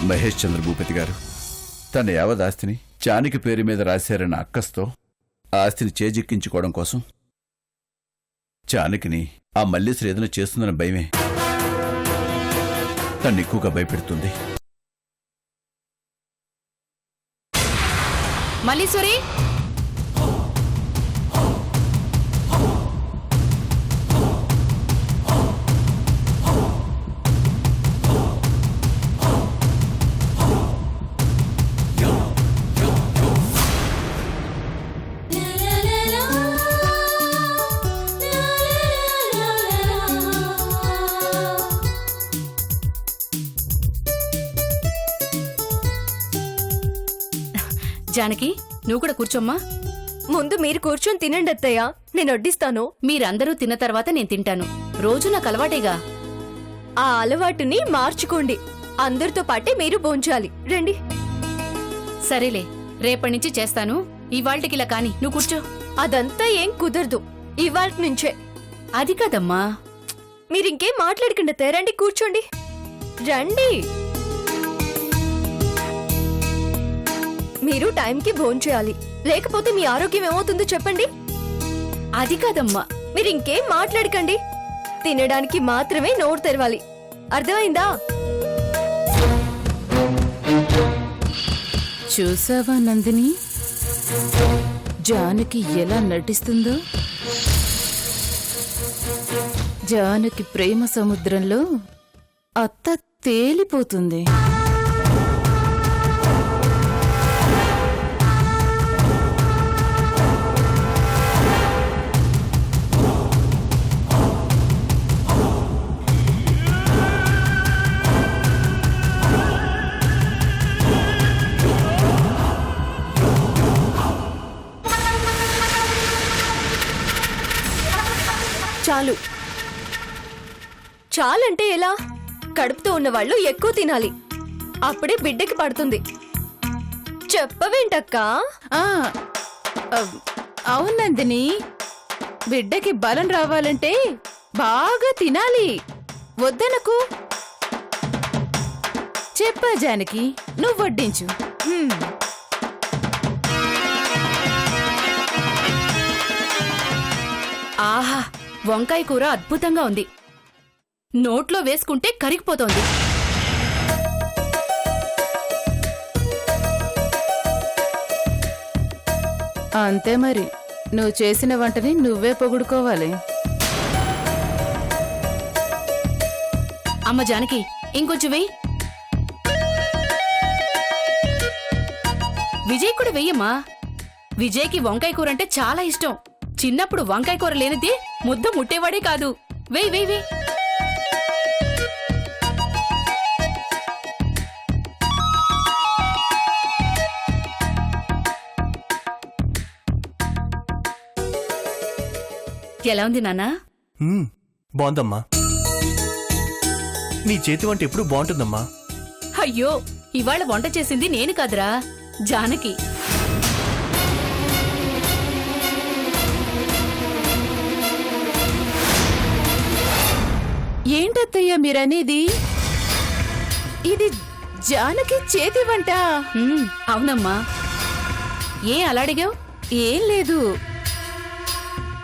మహేష్ చంద్ర భూపతి గారు తన యావదాస్తిని జానకి పేరు మీద రాశారన్న అక్కస్తో ఆ ఆస్తిని చేజిక్కించుకోవడం కోసం జానకిని ఆ మల్లేశ్వరి ఏదైనా చేస్తుందన్న భయమే తను ఎక్కువగా భయపెడుతుంది. మల్లీశ్వరి, జానకి నువ్వు కూడా కూర్చోమ్మా. ముందు మీరు కూర్చొని తినండి అత్తయ్య, నేను వడ్డిస్తాను. మీరందరూ తిన్న తర్వాత నేను తింటాను. రోజు నాకు అలవాటేగా. ఆ అలవాటుని మార్చుకోండి. అందరితో పాటే మీరు భోంచాలి. రండి. సరేలే, రేపటి నుంచి చేస్తాను. ఇవాళ్టికి ఇలా కాని, నువ్వు కూర్చో. అదంతా ఏం కుదరదు, ఇవాళ నుంచే. అది కాదమ్మా. మీరింకేం మాట్లాడకండి అత్తయ్య, రండి కూర్చోండి. రండి. మీరు టైంకి భోంచేయాలి, లేకపోతే మీ ఆరోగ్యం ఏమవుతుందో చెప్పండి. అది కాదమ్మా. మీరింకేం మాట్లాడకండి, తినడానికి మాత్రమే నోరు తెరవాలి. అర్థమైందా? చూసావా నందిని, జానకి ఎలా నటిస్తుందో? జానకి ప్రేమ సముద్రంలో అత్త తేలిపోతుంది. చాలు. చాలంటే ఎలా? కడుపుతో ఉన్నవాళ్ళు ఎక్కువ తినాలి, అప్పుడే బిడ్డకి పడుతుంది. చెప్పవేంటక్కా? అవును నందిని, బిడ్డకి బలం రావాలంటే బాగా తినాలి. వద్దనకు. చెప్పా జానకి, నువ్వు వడ్డించు. ఆహా, వంకాయ కూర అద్భుతంగా ఉంది. నోట్లో వేసుకుంటే కరిగిపోతోంది. అంతే మరి, నువ్వు చేసిన వంటని నువ్వే పొగుడుకోవాలి. అమ్మ జానకి, ఇంకొంచెం వెయ్యి. విజయ్ కూడా వెయ్యమ్మా. విజయ్కి వంకాయ కూర అంటే చాలా ఇష్టం. చిన్నప్పుడు వంకాయ కూర లేనిది ముద్ద ముట్టేవాడే కాదు. వెయ్యి వెయ్యి వెయ్యి. ఎలా ఉంది నాన్నా? బాగుందమ్మా. నీ చేతి వంట ఎప్పుడు బాగుంటుందమ్మా. అయ్యో, ఇవాళ వంట చేసింది నేను కాదురా, జానకి. ఏంటత్తయ్యా మీరనేది? ఇది జానకి చేతి వంట? అవునమ్మా. ఏ అలా అడిగావు? ఏం లేదు,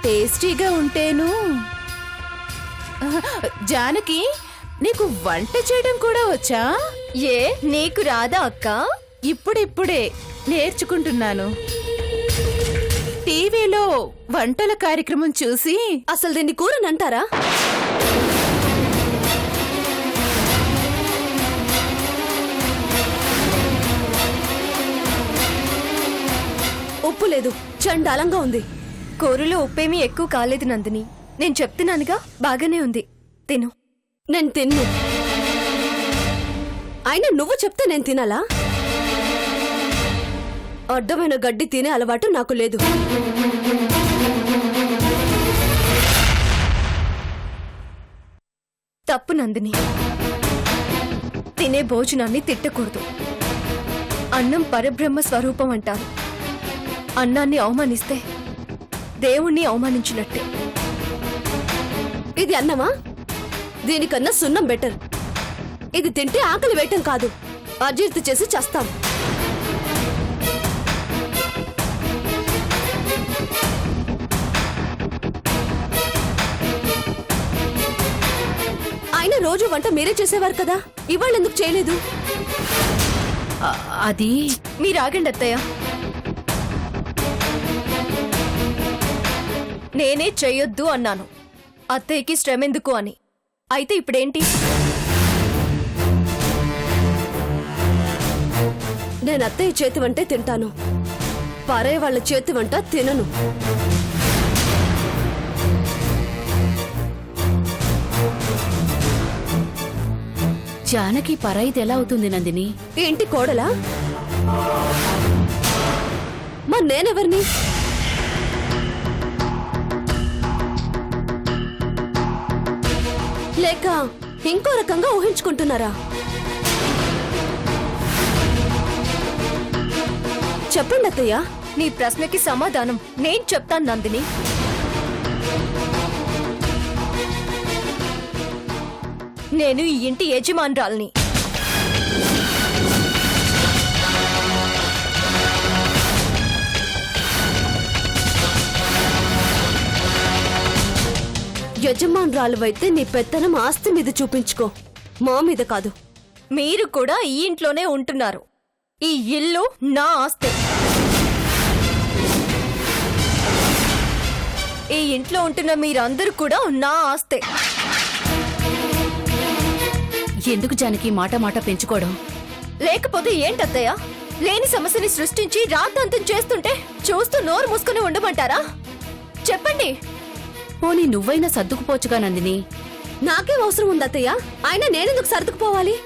టేస్టీగా ఉంటేను. జానకి, నీకు వంట చేయడం కూడా వచ్చా? ఏ, నీకు రాదా అక్క? ఇప్పుడిప్పుడే నేర్చుకుంటున్నాను. టీవీలో వంటల కార్యక్రమం చూసి. అసలు దీన్ని కూరనంటారా? ఉప్పు లేదు, చండాలంగా ఉంది. కూరలో ఉప్పేమీ ఎక్కువ కాలేదు నందిని. నేను చెప్తున్నానుగా, బాగానే ఉంది. తిను. నేను తిన్ను. అయినా నువ్వు చెప్తే నేను తినాలా? అడ్డమైన గడ్డి తినే అలవాటు నాకు లేదు. తప్పు నందిని. తినే భోజనాన్ని తిట్టకూడదు. అన్నం పరబ్రహ్మ స్వరూపం అంటారు. అన్నాన్ని అవమానిస్తే దేవుణ్ణి అవమానించినట్టే. ఇది అన్నమా? దీనికన్నా సున్నం బెటర్. ఇది తింటే ఆకలి వేయటం కాదు, అజీర్తి చేసి చస్తాం. అయినా రోజు వంట మీరే చేసేవారు కదా, ఇవాళ ఎందుకు చేయలేదు? అది మీరు ఆగండి అత్తయ్య. నేనే చెయ్యొద్దు అన్నాను, అత్తయ్యకి శ్రమ ఎందుకు అని. అయితే ఇప్పుడేంటి? నేను అత్తయ్య చేతి వంటే తింటాను, పరే వాళ్ళ చేతి వంట తినను. జానకి పరాయిది ఎలా అవుతుంది నందిని? ఏంటి కోడలా? మా నేనెవరిని? లేక ఇంకో రకంగా ఊహించుకుంటున్నారా? చెప్పండి అత్తయ్య. నీ ప్రశ్నకి సమాధానం నేను చెప్తాను నందిని. నేను ఈ ఇంటి యజమానురాల్ని. యజమానురాలువైతే నీ పెత్తనం ఆస్తి మీద చూపించుకో, మా మీద కాదు. మీరు కూడా ఈ ఇంట్లోనే ఉంటున్నారు, ఈ ఇల్లు నా ఆస్తి. ఈ ఇంట్లో ఉంటున్న మీరందరూ కూడా నా ఆస్తే. ఎందుకు జానకి మాట మాట పెంచుకోవడం? లేకపోతే ఏంటత్తయ్య? లేని సమస్యని సృష్టించి రాద్ధాంతం చేస్తుంటే చూస్తూ నోరు మూసుకుని ఉండమంటారా? చెప్పండి. పోనీ నువ్వైనా సర్దుకుపోచుగా నందిని. నాకేం అవసరం ఉంది అత్తయ్య? అయినా నేనెందుకు సర్దుకుపోవాలి?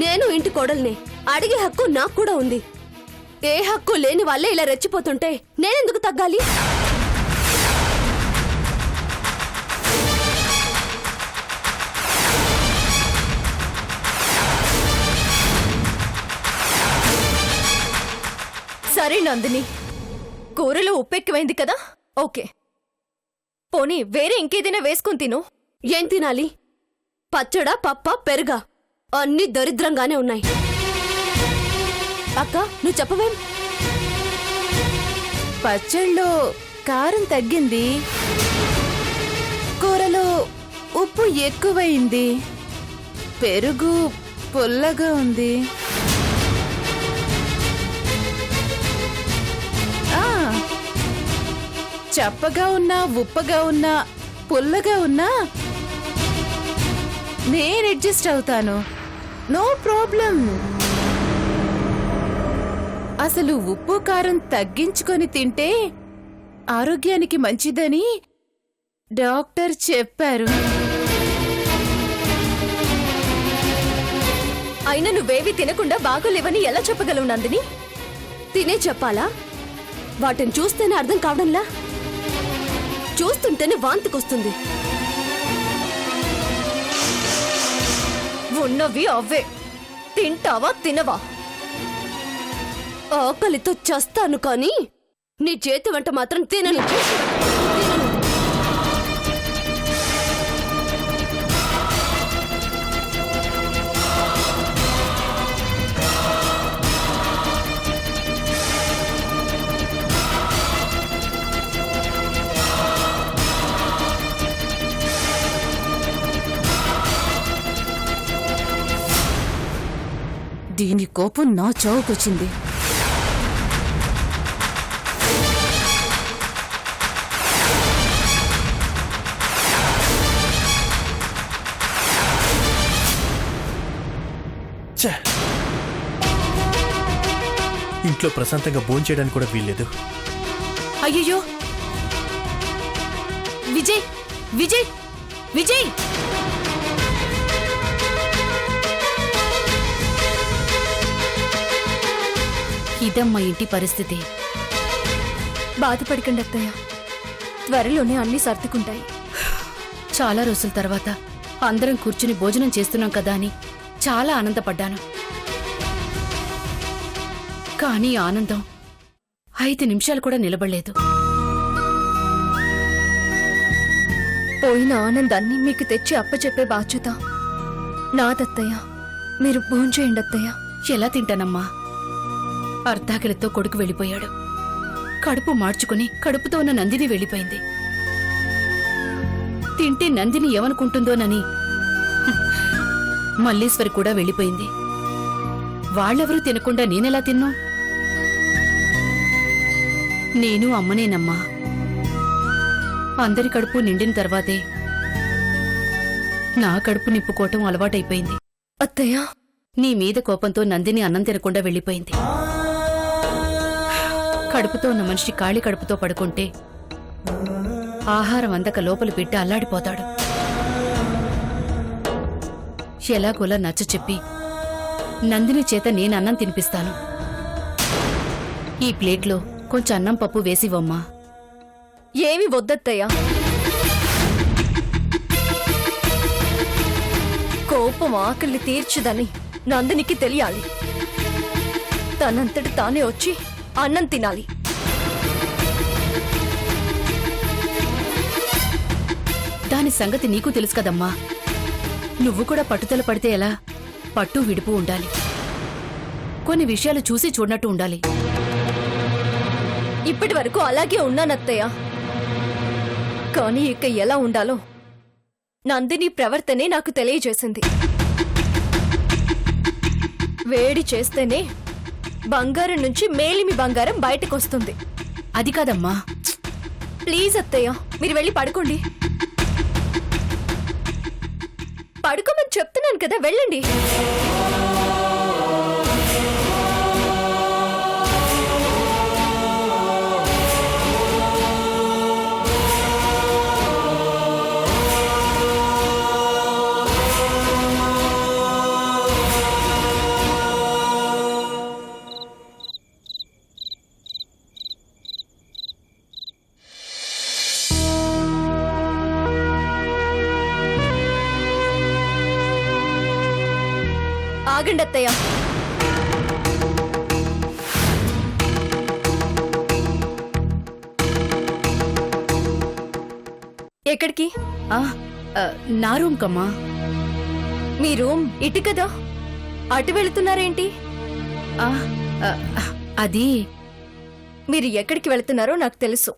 నేను ఇంటి కోడల్ని, అడిగే హక్కు నాకు కూడా ఉంది. ఏ హక్కు లేని వాళ్ళే ఇలా రెచ్చిపోతుంటే నేనెందుకు తగ్గాలి? సరే నందిని, కూరలో ఉప్పెక్కువైంది కదా, ఓకే. పోనీ వేరే ఇంకేదైనా వేసుకుని తిను. ఏం తినాలి? పచ్చడా, పప్ప, పెరుగా? అన్నీ దరిద్రంగానే ఉన్నాయి. అక్క, నువ్వు చెప్పవేం? పచ్చళ్ళలో కారం తగ్గింది, కూరలో ఉప్పు ఎక్కువైంది, పెరుగు పుల్లగా ఉంది. చప్పగా ఉన్నా, ఉప్పగా ఉన్నా, పుల్లగా ఉన్నా నేను అడ్జస్ట్ అవుతాను, నో ప్రాబ్లం. అసలు ఉప్పు కారం తగ్గించుకొని తింటే ఆరోగ్యానికి మంచిదని డాక్టర్ చెప్పారు. అయినా నువ్వేవి తినకుండా బాగోలేవని ఎలా చెప్పగలవు నందిని? తినే చెప్పాలా? వాటిని చూస్తేనే అర్థం కావడంలా, చూస్తుంటేనే వాంతికొస్తుంది. ఉన్నవి అవే తింటావా తినవా? ఆకలితో చస్తాను కానీ నీ చేతి వంట మాత్రం తినను. దీని కోపం నా చావుకొచ్చింది. ఛే! ఇంట్లో ప్రశాంతంగా భోంచేయడానికి కూడా వీల్లేదు. అయ్యయ్యో, విజయ్ విజయ్ విజయ్! ఇదమ్మా ఇంటి పరిస్థితి. బాధపడకండి అత్తయ్య, త్వరలోనే అన్ని సర్దుకుంటాయి. చాలా రోజుల తర్వాత అందరం కూర్చుని భోజనం చేస్తున్నాం కదా అని చాలా ఆనందపడ్డాను. కానీ ఆనందం 5 నిమిషాలు కూడా నిలబడలేదు. పోయిన ఆనందాన్ని మీకు తెచ్చి అప్పచెప్పే బాధ్యత నాదత్తయ్య. మీరు భోంచేయండి అత్తయ్య. ఎలా తింటానమ్మా? అర్ధాకలితో కొడుకు వెళ్ళిపోయాడు. కడుపు మార్చుకుని కడుపుతో ఉన్న నందిని వెళ్ళిపోయింది. తింటే నందిని ఏమనుకుంటుందోనని మల్లీశ్వరి కూడా వెళ్ళిపోయింది. వాళ్ళెవరూ తినకుండా నేనెలా తిన్నా? నేను అమ్మనేనమ్మా. అందరి కడుపు నిండిన తర్వాతే నా కడుపు నింపుకోవటం అలవాటైపోయింది. అత్తయ్య, నీ మీద కోపంతో నందిని అన్నం తినకుండా వెళ్ళిపోయింది. కడుపుతో ఉన్న మనిషి ఖాళీ కడుపుతో పడుకుంటే ఆహారం అందక లోపల పెట్టి అల్లాడిపోతాడు. ఎలాగోలా నచ్చ చెప్పి నందిని చేత నేను అన్నం తినిపిస్తాను. ఈ ప్లేట్లో కొంచెం అన్నం పప్పు వేసివమ్మా. ఏమి వద్దత్తయ్య. కోపం ఆకలి తీర్చదని నందినికి తెలియాలి. తనంతటి తానే వచ్చి అన్నం తినాలి. దాని సంగతి నీకు తెలుసు కదమ్మా. నువ్వు కూడా పట్టుదల పడితే ఎలా? పట్టు విడుపు ఉండాలి. కొన్ని విషయాలు చూసి చూడనట్టు ఉండాలి. ఇప్పటి వరకు అలాగే ఉన్నానత్తయ్య. కానీ ఇక ఎలా ఉండాలో నందిని ప్రవర్తనే నాకు తెలియజేసింది. వేడి చేస్తేనే బంగారం నుంచి మేలిమి బంగారం బయటకొస్తుంది. అది కాదమ్మా. ప్లీజ్ అత్తయ్య, మీరు వెళ్ళి పడుకోండి. పడుకోమని చెప్తున్నాను కదా, వెళ్ళండి. ఆగండి అత్తయ్య. ఎక్కడికి? ఆ, నా రూమ్ కమ్మా. మీ రూమ్ ఇటు కదా, అటు వెళుతున్నారేంటి? ఆ, ఆ, అది మీరు ఎక్కడికి వెళుతున్నారో నాకు తెలుసు.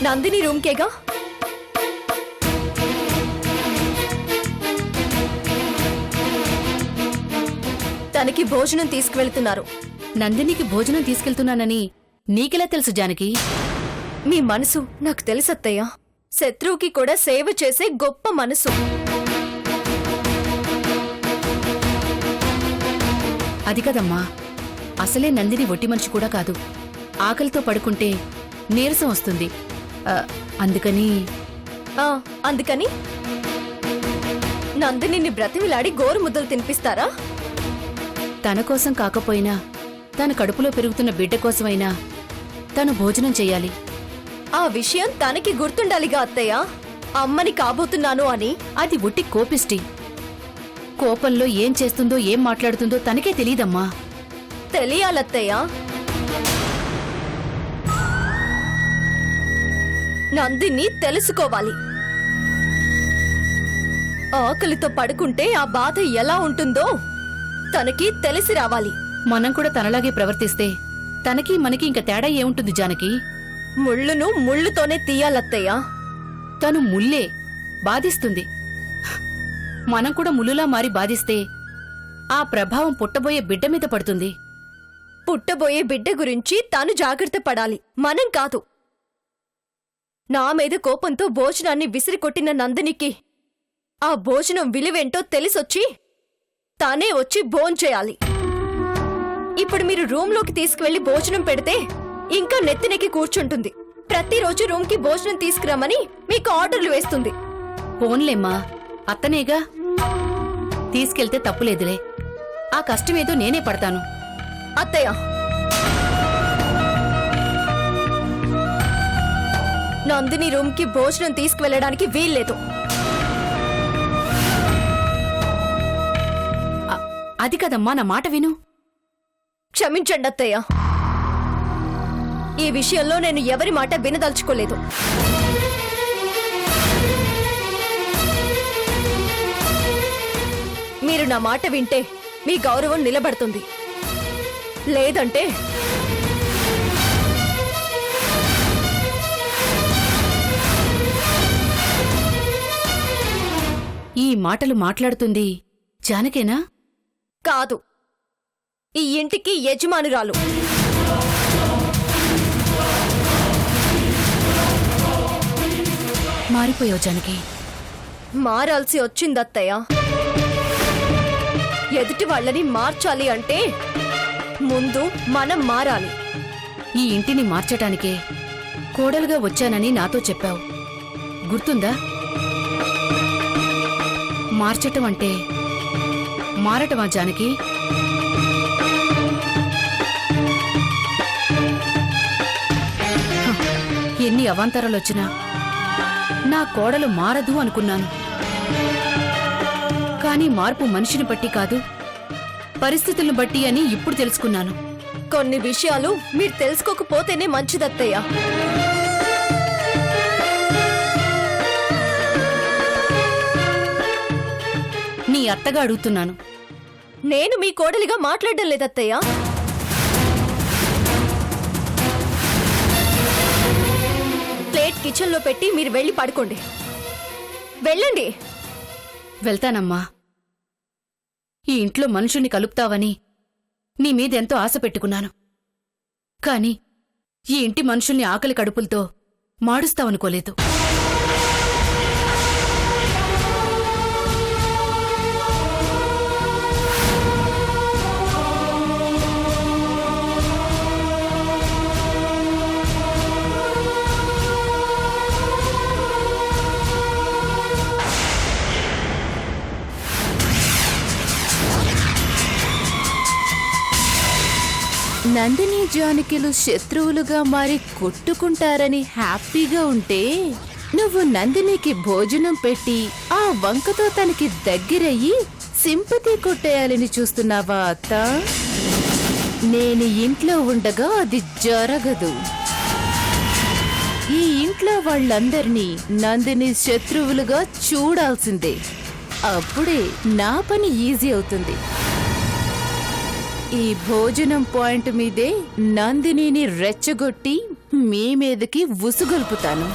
నందిని రూమ్కేగా. తనకి భోజనం తీసుకువెళ్తున్నారు. నందినికి భోజనం తీసుకెళ్తున్నానని నీకెలా తెలుసు జానకి? మీ మనసు నాకు తెలుసత్తయ్య. శత్రువుకి కూడా సేవ చేసే గొప్ప మనసు. అది కదమ్మా. అసలే నందిని ఒట్టి మనిషి కూడా కాదు. ఆకలితో పడుకుంటే నీరసం వస్తుంది. అందుకని అందుకని నందిని బ్రతిమిలాడి గోరు ముద్దలు తినిపిస్తారా? తన కోసం కాకపోయినా తన కడుపులో పెరుగుతున్న బిడ్డ కోసమైనా తను భోజనం చెయ్యాలి. ఆ విషయం తనకి గుర్తుండాలిగా అత్తయ్య, అమ్మని కాబోతున్నాను అని. అది ఒట్టి కోపిష్టి. కోపంలో ఏం చేస్తుందో ఏం మాట్లాడుతుందో తనకే తెలీదమ్మా. తెలియాలత్తయ్య. నందిని తెలుసుకోవాలి. ఆకలితో పడుకుంటే ఆ బాధ ఎలా ఉంటుందో తనకి తెలిసి రావాలి. మనం కూడా తనలాగే ప్రవర్తిస్తే తనకి మనకి ఇంక తేడా ఏముంటుంది జానకి? ముళ్ళును ముళ్ళుతోనే తీయాలత్తయ్య. తను ముల్లే బాధిస్తుంది. మనం కూడా ముల్లులా మారి బాధిస్తే ఆ ప్రభావం పుట్టబోయే బిడ్డ మీద పడుతుంది. పుట్టబోయే బిడ్డ గురించి తాను జాగ్రత్త పడాలి, మనం కాదు. నా మీద కోపంతో భోజనాన్ని విసిరికొట్టిన నందినికి ఆ భోజనం విలువేంటో తెలిసొచ్చి తానే వచ్చి భోంచేయాలి. ఇప్పుడు మీరు రూంలోకి తీసుకువెళ్లి భోజనం పెడితే ఇంకా నెత్తినెక్కి కూర్చుంటుంది. ప్రతిరోజు రూమ్కి భోజనం తీసుకురామని మీకు ఆర్డర్లు వేస్తుంది. పోన్లేమ్మా, అత్తనేగా. తీసుకెళ్తే తప్పులేదులే. ఆ కష్టమేదో నేనే పడతాను. అత్తయ్య, నందిని రూమ్కి భోజనం తీసుకువెళ్ళడానికి వీల్లేదు. అది కదమ్మా, నా మాట విను. క్షమించండి అత్తయ్య, ఈ విషయంలో నేను ఎవరి మాట వినదలుచుకోలేదు. మీరు నా మాట వింటే మీ గౌరవం నిలబడుతుంది, లేదంటే ఈ మాటలు మాట్లాడుతుంది జానకేనా? కాదు, ఈ ఇంటికి యజమానురాలు. మారిపోయావు జానకి. మారాల్సి వచ్చిందత్తయ్య. ఎదుటి వాళ్ళని మార్చాలి అంటే ముందు మనం మారాలి. ఈ ఇంటిని మార్చటానికే కోడలుగా వచ్చానని నాతో చెప్పావు, గుర్తుందా? మార్చటం అంటే మారటమా జానకి? ఎన్ని అవాంతరాలొచ్చినా నా కోడలు మారదు అనుకున్నాను. కానీ మార్పు మనిషిని బట్టి కాదు, పరిస్థితులను బట్టి అని ఇప్పుడు తెలుసుకున్నాను. కొన్ని విషయాలు మీరు తెలుసుకోకపోతేనే మంచిదత్తయ్య. నీ అత్తగా అడుగుతున్నాను. నేను మీ కోడలిగా మాట్లాడడం లేదత్తయ్య. ప్లేట్ కిచెన్లో పెట్టి మీరు వెళ్ళి పడుకోండి. వెళ్ళండి. వెళ్తానమ్మా. ఈ ఇంట్లో మనుషుల్ని కలుపుతావని నీ మీదెంతో ఆశ పెట్టుకున్నాను. కాని ఈ ఇంటి మనుషుల్ని ఆకలి కడుపులతో మాడుస్తావనుకోలేదు. నందిని జానకిలు శత్రువులుగా మారి కొట్టుకుంటారని హ్యాపీగా ఉంటే నువ్వు నందినికి భోజనం పెట్టి ఆ వంకతో తనకి దగ్గరయ్యి సింపతి కొట్టేయాలని చూస్తున్నావా అత్త? నేను ఇంట్లో ఉండగా అది జరగదు. ఈ ఇంట్లో వాళ్ళందర్నీ నందిని శత్రువులుగా చూడాల్సిందే. అప్పుడే నా పని ఈజీ అవుతుంది. ఈ భోజనం పాయింట్ మీదే నందినిని రెచ్చగొట్టి మీ మీదకి ఉసుగొల్పుతాను.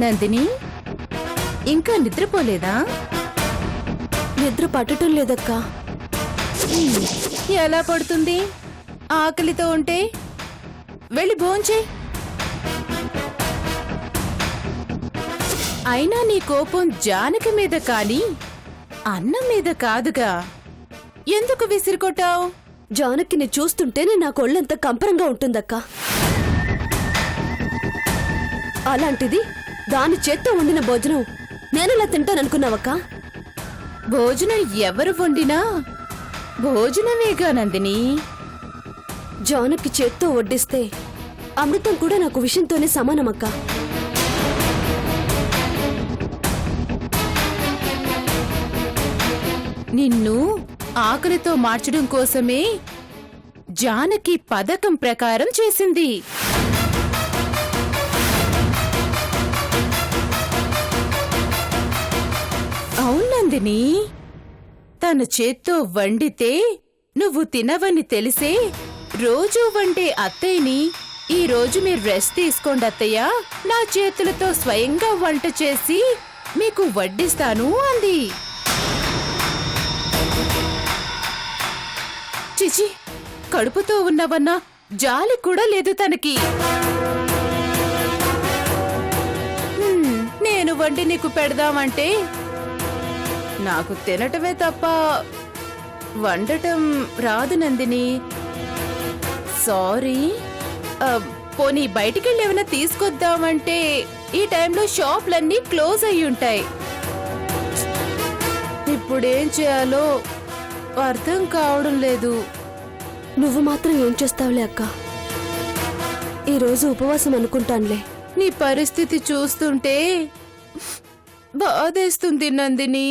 నందిని, ఇంకా నిద్రపోలేదా? నిద్ర పట్టడం లేదక్కా. ఎలా పడుతుంది? ఆకలితో ఉంటే వెళ్ళి భోంచే. అయినా నీ కోపం జానకి మీద కాని అన్నం మీద కాదుగా, ఎందుకు విసిరికొట్టావు? జానకిని చూస్తుంటేనే నాకు ఒళ్ళంత కంపరంగా ఉంటుందక్కా. అలాంటిది దాని చేత్తో వండిన భోజనం నేనెలా తింటాననుకున్నావక్కా? భోజనం ఎవరు వండినా భోజనమేగా నందిని. జానకి చేత్తో వడ్డిస్తే అమృతం కూడా నాకు విషయంతోనే సమానమక్కా. నిన్ను ఆకలితో మార్చడం కోసమే జానకి పథకం ప్రకారం చేసింది. అవునందిని, తన చేత్తో వండితే నువ్వు తినవని తెలిసే రోజూ వండే అత్తయ్యని ఈ రోజు మీరు రెస్ట్ తీసుకోండి అత్తయ్య, నా చేతులతో స్వయంగా వంట చేసి మీకు వడ్డిస్తాను అంది. చిచి, కడుపుతో ఉన్నవన్నా జాలి కూడా లేదు తనకి. నేను వండి నీకు పెడదామంటే నాకు తినటమే తప్ప వండటం రాదు నందిని. సారీ. పోనీ బయటికెళ్ళి ఏమైనా తీసుకొద్దామంటే ఈ టైంలో షాప్లన్నీ క్లోజ్ అయి ఉంటాయి. ఇప్పుడేం చేయాలో అర్థం కావడం లేదు. నువ్వు మాత్రం ఏం చేస్తావులే అక్క, ఈరోజు ఉపవాసం అనుకుంటానులే. నీ పరిస్థితి చూస్తుంటే బాధేస్తుంది నందిని.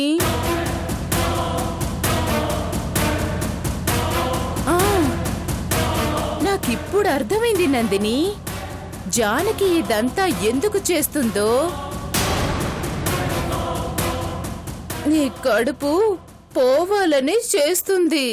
నాకిప్పుడు అర్థమైంది నందిని, జానకి ఇదంతా ఎందుకు చేస్తుందో. నీ కడుపు పోవాలని చేస్తుంది.